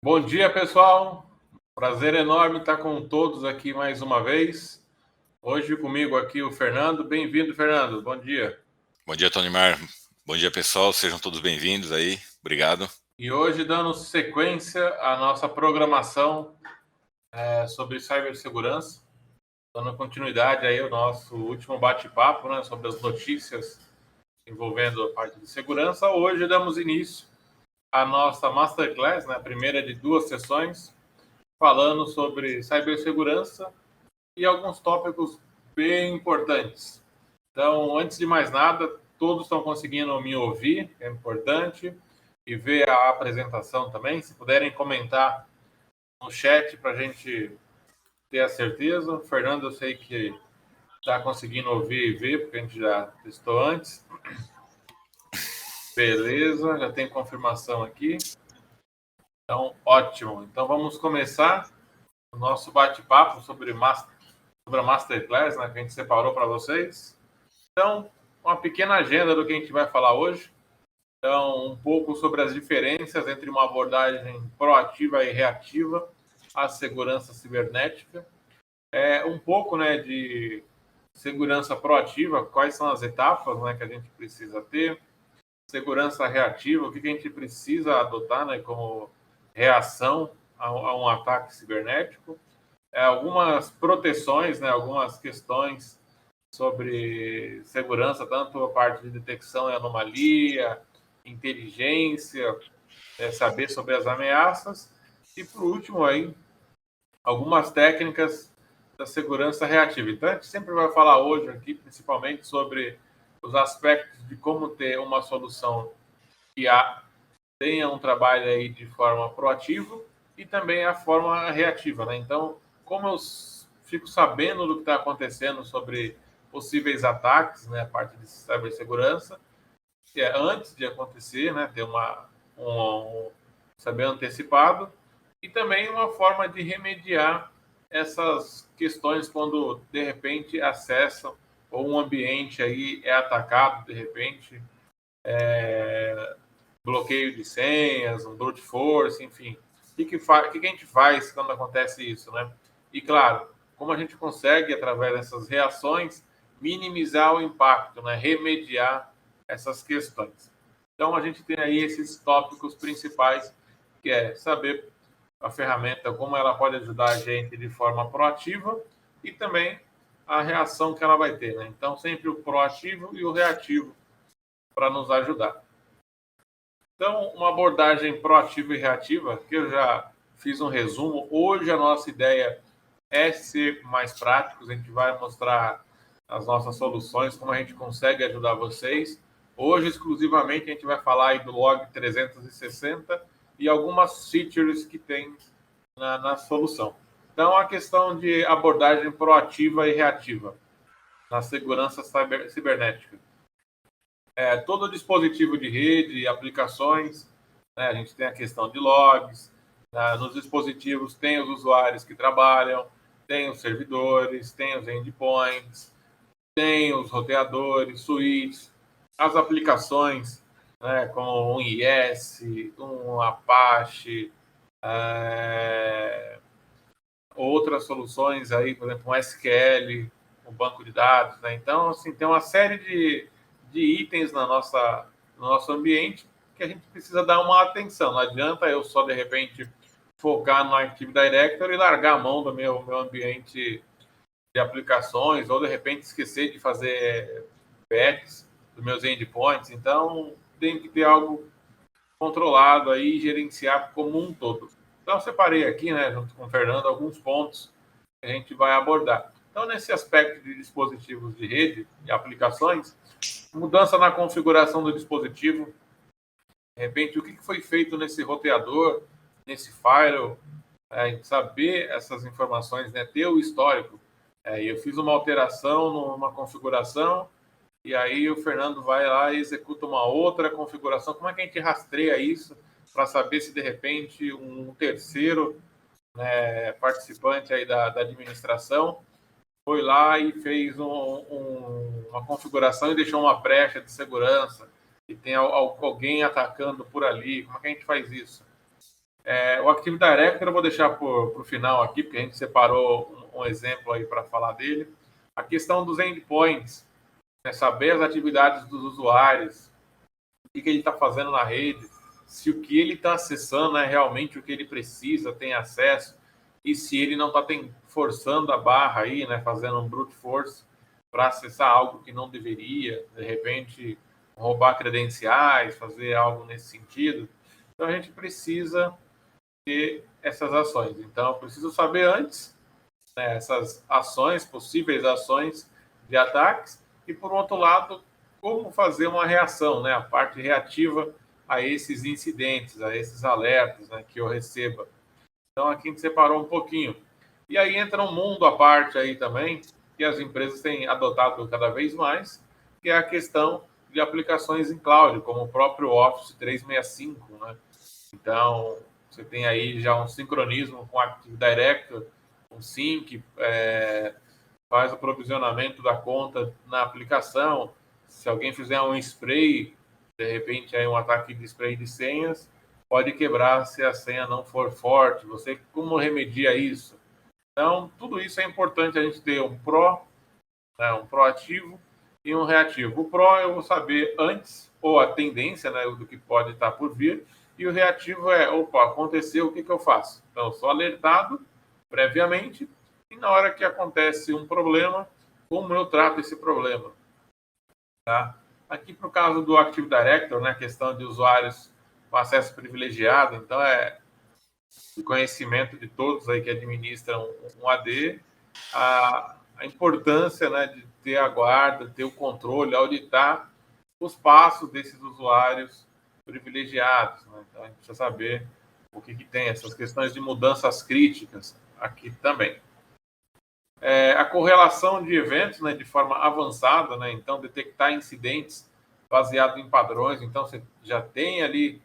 Bom dia, pessoal. Prazer enorme estar com todos aqui mais uma vez. Hoje comigo aqui o Fernando. Bem-vindo, Fernando. Bom dia. Bom dia, Tonimar. Bom dia, pessoal. Sejam todos bem-vindos aí. Obrigado. E hoje, dando sequência à nossa programação sobre cibersegurança, dando continuidade aí ao nosso último bate-papo, né, sobre as notícias envolvendo a parte de segurança. Hoje damos início à nossa Masterclass, né, a primeira de 2 sessões, falando sobre cibersegurança e alguns tópicos bem importantes. Então, antes de mais nada, todos estão conseguindo me ouvir, é importante, e ver a apresentação também. Se puderem comentar no chat para a gente ter a certeza. O Fernando, eu sei que está conseguindo ouvir e ver, porque a gente já testou antes. Beleza, já tem confirmação aqui. Então, ótimo. Então, vamos começar o nosso bate-papo sobre a Masterclass, né, que a gente separou para vocês. Então, uma pequena agenda do que a gente vai falar hoje. Então, um pouco sobre as diferenças entre uma abordagem proativa e reativa à segurança cibernética. Um pouco, né, de segurança proativa, quais são as etapas, né, que a gente precisa ter. Segurança reativa, o que a gente precisa adotar, né, como reação a um ataque cibernético. Algumas proteções, né, algumas questões sobre segurança, tanto a parte de detecção e anomalia, inteligência, saber sobre as ameaças. E, por último, aí, algumas técnicas da segurança reativa. Então, a gente sempre vai falar hoje aqui, principalmente, sobre os aspectos de como ter uma solução que tenha um trabalho aí de forma proativa e também a forma reativa, né? Então, como eu fico sabendo do que está acontecendo sobre possíveis ataques, né, a parte de cibersegurança, que é antes de acontecer, né, ter saber antecipado, e também uma forma de remediar essas questões quando de repente acessam ou um ambiente aí é atacado, de repente bloqueio de senhas, um brute force, enfim. O que a gente faz quando acontece isso, né? E claro, como a gente consegue através dessas reações minimizar o impacto, né? Remediar essas questões. Então, a gente tem aí esses tópicos principais, que é saber a ferramenta, como ela pode ajudar a gente de forma proativa e também a reação que ela vai ter, né? Então, sempre o proativo e o reativo para nos ajudar. Então, uma abordagem proativa e reativa, que eu já fiz um resumo. Hoje, a nossa ideia é ser mais práticos, a gente vai mostrar as nossas soluções, como a gente consegue ajudar vocês. Hoje, exclusivamente, a gente vai falar aí do Log 360 e algumas features que tem na solução. Então, a questão de abordagem proativa e reativa na segurança cibernética. Todo dispositivo de rede, aplicações, né, a gente tem a questão de logs, nos dispositivos tem os usuários que trabalham, tem os servidores, tem os endpoints, tem os roteadores, switches, as aplicações, né, como um IS, um Apache, outras soluções aí, por exemplo, um SQL, um banco de dados, né? Então, assim, tem uma série de itens no nosso ambiente que a gente precisa dar uma atenção. Não adianta eu só, de repente, focar no Active Directory e largar a mão do meu ambiente de aplicações, ou, de repente, esquecer de fazer patches dos meus endpoints. Então, tem que ter algo controlado aí e gerenciar como um todo. Então, eu separei aqui, né, junto com o Fernando, alguns pontos que a gente vai abordar. Então, nesse aspecto de dispositivos de rede e aplicações, mudança na configuração do dispositivo, de repente, o que foi feito nesse roteador, nesse firewall, saber essas informações, né, ter o histórico. Eu fiz uma alteração numa configuração, e aí o Fernando vai lá e executa uma outra configuração. Como é que a gente rastreia isso para saber se, de repente, um terceiro, né, participante aí da administração foi lá e fez uma configuração e deixou uma brecha de segurança e tem alguém atacando por ali. Como é que a gente faz isso? O Active Directory eu vou deixar para o final aqui, porque a gente separou um exemplo aí para falar dele. A questão dos endpoints, né, saber as atividades dos usuários, o que ele está fazendo na rede, se o que ele está acessando é realmente o que ele precisa, tem acesso, e se ele não está forçando a barra aí, né, fazendo um brute force para acessar algo que não deveria, de repente roubar credenciais, fazer algo nesse sentido. Então a gente precisa ter essas ações. Então eu preciso saber antes, né, essas ações, possíveis ações de ataques, e por outro lado, como fazer uma reação, né, a parte reativa a esses incidentes, a esses alertas, né, que eu receba. Então aqui a gente separou um pouquinho. E aí entra um mundo à parte aí também, que as empresas têm adotado cada vez mais, que é a questão de aplicações em cloud, como o próprio Office 365, né? Então, você tem aí já um sincronismo com o Active Directory, um sync, faz o provisionamento da conta na aplicação. Se alguém fizer um spray, de repente aí um ataque de spray de senhas, pode quebrar se a senha não for forte. Você como remedia isso? Então, tudo isso é importante a gente ter um pró, né, um proativo e um reativo. O pró eu vou saber antes, ou a tendência, né, do que pode estar por vir, e o reativo é, opa, aconteceu, o que eu faço? Então, eu sou alertado previamente, e na hora que acontece um problema, como eu trato esse problema? Tá? Aqui, para o caso do Active Directory, né, questão de usuários com acesso privilegiado, então o conhecimento de todos aí que administram um AD, a importância, né, de ter a guarda, ter o controle, auditar os passos desses usuários privilegiados. Né? Então, a gente precisa saber o que tem, essas questões de mudanças críticas aqui também. A correlação de eventos, né, de forma avançada, né? Então, detectar incidentes baseado em padrões. Então, você já tem ali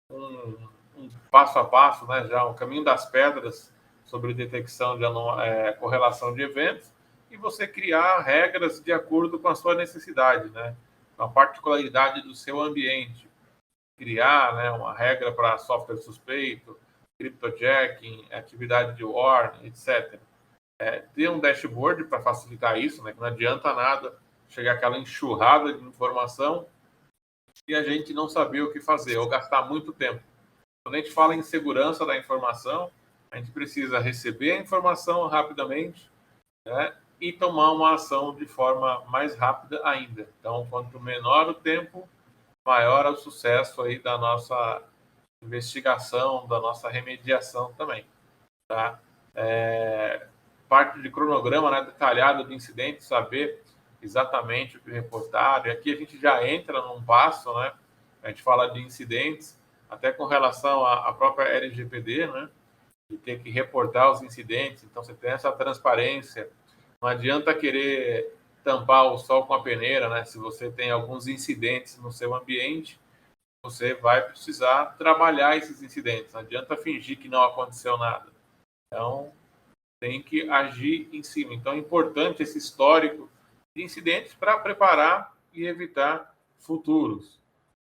um passo a passo, né, já um caminho das pedras sobre detecção de correlação de eventos, e você criar regras de acordo com a sua necessidade, né, com a particularidade do seu ambiente. Criar, né, uma regra para software suspeito, cryptojacking, atividade de warning, etc. Ter um dashboard para facilitar isso, né, que não adianta nada chegar aquela enxurrada de informação e a gente não saber o que fazer, ou gastar muito tempo. Quando a gente fala em segurança da informação, a gente precisa receber a informação rapidamente, né, e tomar uma ação de forma mais rápida ainda. Então, quanto menor o tempo, maior é o sucesso aí da nossa investigação, da nossa remediação também. Tá? Parte de cronograma, né, detalhado do incidente, saber exatamente o que reportar. E aqui a gente já entra num passo, né? A gente fala de incidentes, até com relação à própria LGPD, né? De ter que reportar os incidentes. Então, você tem essa transparência. Não adianta querer tampar o sol com a peneira, né? Se você tem alguns incidentes no seu ambiente, você vai precisar trabalhar esses incidentes. Não adianta fingir que não aconteceu nada. Então, tem que agir em cima. Então, é importante esse histórico de incidentes para preparar e evitar futuros.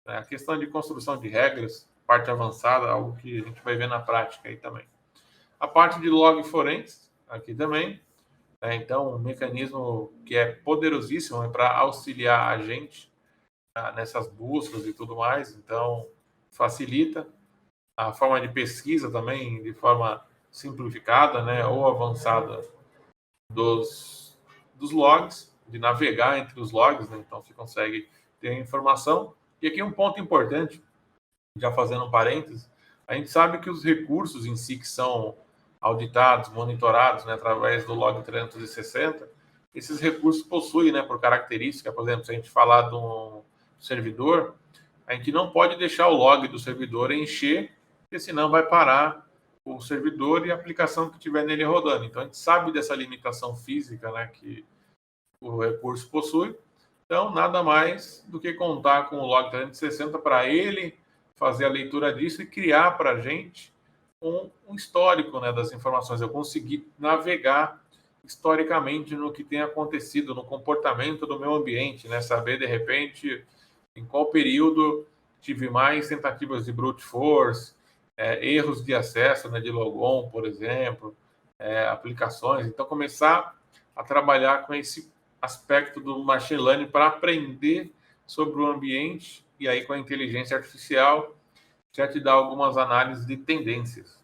A questão de construção de regras, parte avançada, algo que a gente vai ver na prática aí também. A parte de log forense, aqui também. Então, um mecanismo que é poderosíssimo para auxiliar a gente nessas buscas e tudo mais. Então, facilita a forma de pesquisa também, de forma simplificada, né, ou avançada dos logs, de navegar entre os logs, né, então você consegue ter informação. E aqui um ponto importante, já fazendo um parênteses, a gente sabe que os recursos em si que são auditados, monitorados, né, através do log 360, esses recursos possuem, né, por característica, por exemplo, se a gente falar de um servidor, a gente não pode deixar o log do servidor encher, porque senão vai parar o servidor e a aplicação que tiver nele rodando. Então, a gente sabe dessa limitação física, né, que o recurso possui. Então, nada mais do que contar com o log 360 para ele fazer a leitura disso e criar para a gente um histórico, né, das informações. Eu consegui navegar historicamente no que tem acontecido, no comportamento do meu ambiente, né? Saber, de repente, em qual período tive mais tentativas de brute force, erros de acesso, né, de logon, por exemplo, aplicações. Então, começar a trabalhar com esse aspecto do machine learning para aprender sobre o ambiente e aí com a inteligência artificial já te dá algumas análises de tendências.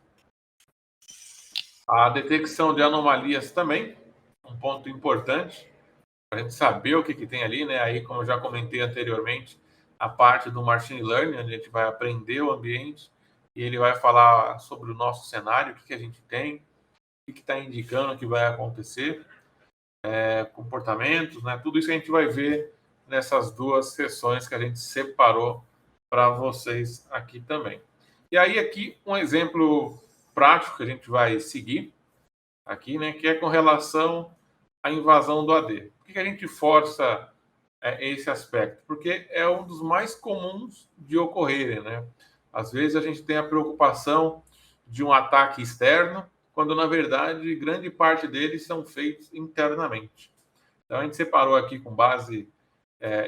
A detecção de anomalias também, um ponto importante, para a gente saber o que tem ali, né? Aí, como eu já comentei anteriormente, a parte do machine learning, onde a gente vai aprender o ambiente e ele vai falar sobre o nosso cenário, o que a gente tem, o que está indicando que vai acontecer, comportamentos, né? Tudo isso a gente vai ver nessas duas sessões que a gente separou para vocês aqui também. E aí, aqui, um exemplo prático que a gente vai seguir aqui, né? Que é com relação à invasão do AD. Por que a gente força esse aspecto? Porque é um dos mais comuns de ocorrerem, né? Às vezes a gente tem a preocupação de um ataque externo, quando na verdade grande parte deles são feitos internamente. Então a gente separou aqui com base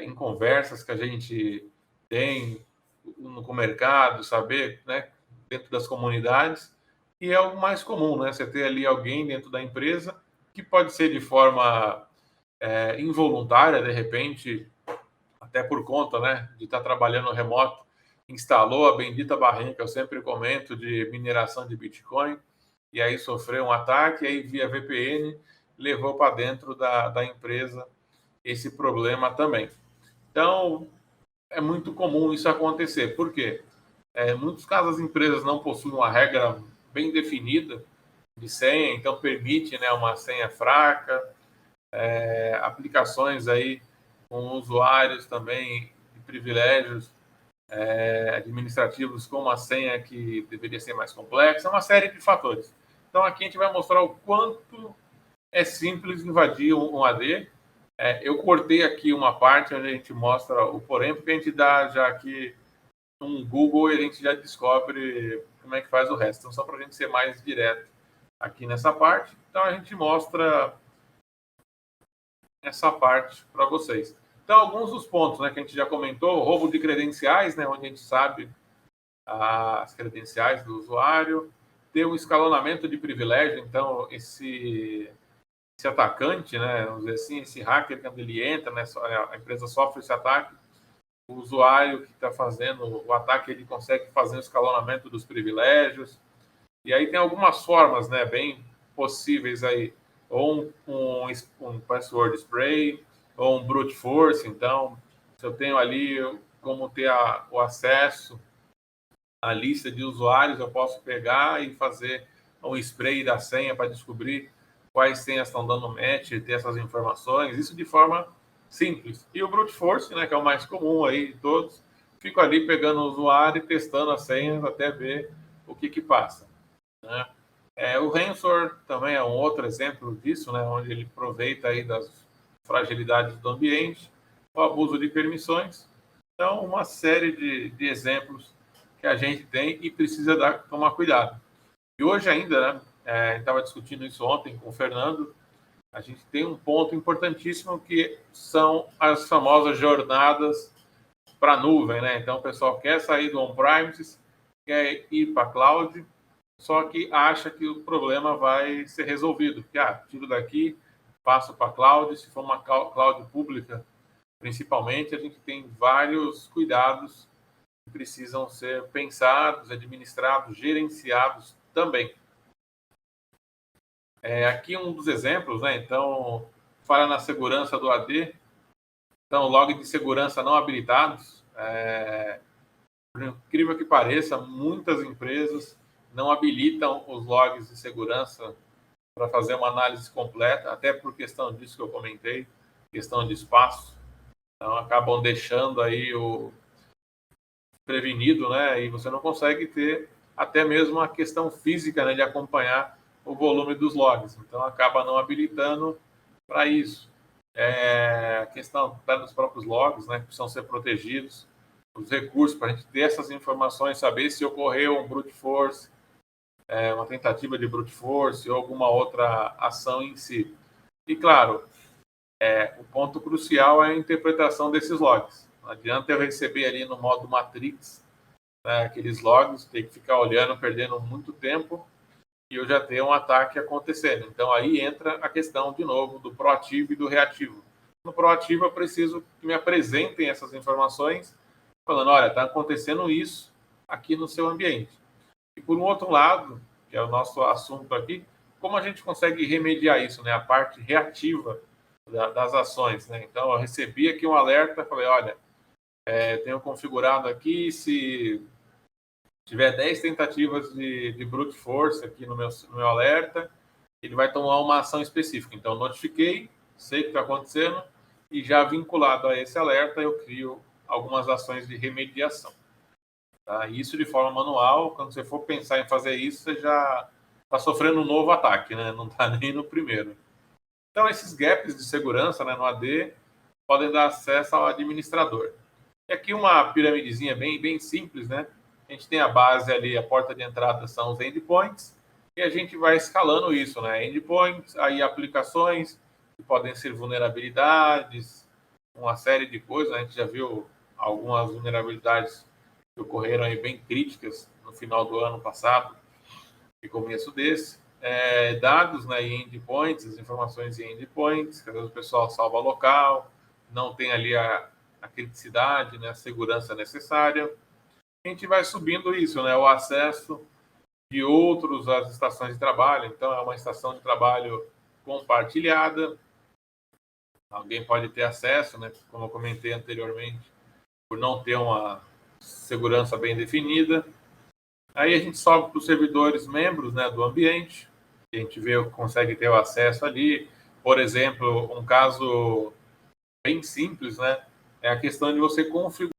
em conversas que a gente tem com o mercado, saber, né, dentro das comunidades, e é o mais comum, né? Você ter ali alguém dentro da empresa que pode ser de forma involuntária, de repente, até por conta, né, de estar trabalhando remoto, instalou a bendita barrinha que eu sempre comento de mineração de Bitcoin, e aí sofreu um ataque, e aí via VPN levou para dentro da empresa esse problema também. Então, é muito comum isso acontecer. Por quê? Em muitos casos, as empresas não possuem uma regra bem definida de senha, então permite, né, uma senha fraca, aplicações aí com usuários também de privilégios administrativos com uma senha que deveria ser mais complexa, uma série de fatores. Então, aqui a gente vai mostrar o quanto é simples invadir um AD. Eu cortei aqui uma parte onde a gente mostra o porém, porque a gente dá já aqui um Google e a gente já descobre como é que faz o resto. Então, só para a gente ser mais direto aqui nessa parte. Então, a gente mostra essa parte para vocês. Então, alguns dos pontos, né, que a gente já comentou, roubo de credenciais, né, onde a gente sabe as credenciais do usuário, ter um escalonamento de privilégio, então esse atacante, né, vamos dizer assim, esse hacker, quando ele entra, né, a empresa sofre esse ataque, o usuário que está fazendo o ataque, ele consegue fazer o escalonamento dos privilégios, e aí tem algumas formas, né, bem possíveis aí, ou um password spray, ou um brute force. Então, se eu tenho ali como ter o acesso à lista de usuários, eu posso pegar e fazer um spray da senha para descobrir quais senhas estão dando match, ter essas informações, isso de forma simples. E o brute force, né, que é o mais comum aí de todos, fico ali pegando o usuário e testando as senhas até ver o que passa, né? O ransomware também é um outro exemplo disso, né, onde ele aproveita aí das fragilidades do ambiente, o abuso de permissões. Então, uma série de exemplos que a gente tem e precisa tomar cuidado. E hoje ainda, né, a gente estava discutindo isso ontem com o Fernando, a gente tem um ponto importantíssimo que são as famosas jornadas para a nuvem, né? Então, o pessoal quer sair do on-premises, quer ir para a cloud, só que acha que o problema vai ser resolvido. Porque, tiro daqui, passo para a cloud. Se for uma cloud pública, principalmente, a gente tem vários cuidados que precisam ser pensados, administrados, gerenciados também. Aqui um dos exemplos, né? Então, falha na segurança do AD. Então, log de segurança não habilitados. Por incrível que pareça, muitas empresas não habilitam os logs de segurança para fazer uma análise completa, até por questão disso que eu comentei, questão de espaço. Então, acabam deixando aí o prevenido, né? E você não consegue ter até mesmo a questão física, né, de acompanhar o volume dos logs. Então, acaba não habilitando para isso. A questão dos próprios logs, né, que precisam ser protegidos, os recursos para a gente ter essas informações, saber se ocorreu um brute force, uma tentativa de brute force ou alguma outra ação em si. E, claro, o ponto crucial é a interpretação desses logs. Não adianta eu receber ali no modo Matrix, né, aqueles logs, ter que ficar olhando, perdendo muito tempo, e eu já ter um ataque acontecendo. Então, aí entra a questão, de novo, do proativo e do reativo. No proativo, eu preciso que me apresentem essas informações, falando, olha, está acontecendo isso aqui no seu ambiente. E, por um outro lado, que é o nosso assunto aqui, como a gente consegue remediar isso, né? A parte reativa das ações, né? Então, eu recebi aqui um alerta, falei, olha, tenho configurado aqui, se tiver 10 tentativas de brute force aqui no meu alerta, ele vai tomar uma ação específica. Então, notifiquei, sei o que está acontecendo, e já vinculado a esse alerta, eu crio algumas ações de remediação. Tá? Isso de forma manual, quando você for pensar em fazer isso, você já está sofrendo um novo ataque, né? Não está nem no primeiro. Então, esses gaps de segurança, né, no AD podem dar acesso ao administrador. E aqui uma piramidezinha bem simples, né? A gente tem a base ali, a porta de entrada são os endpoints, e a gente vai escalando isso, né? Endpoints, aí aplicações, que podem ser vulnerabilidades, uma série de coisas. A gente já viu algumas vulnerabilidades que ocorreram aí bem críticas no final do ano passado e começo desse. Dados, né, em endpoints, as informações em endpoints, que às vezes o pessoal salva local, não tem ali a criticidade, né, a segurança necessária. A gente vai subindo isso, né, o acesso de outros às estações de trabalho. Então, é uma estação de trabalho compartilhada. Alguém pode ter acesso, né, como eu comentei anteriormente, por não ter uma segurança bem definida. Aí a gente sobe para os servidores membros, né, do ambiente. A gente vê, consegue ter o acesso ali. Por exemplo, um caso bem simples, né, é a questão de você configurar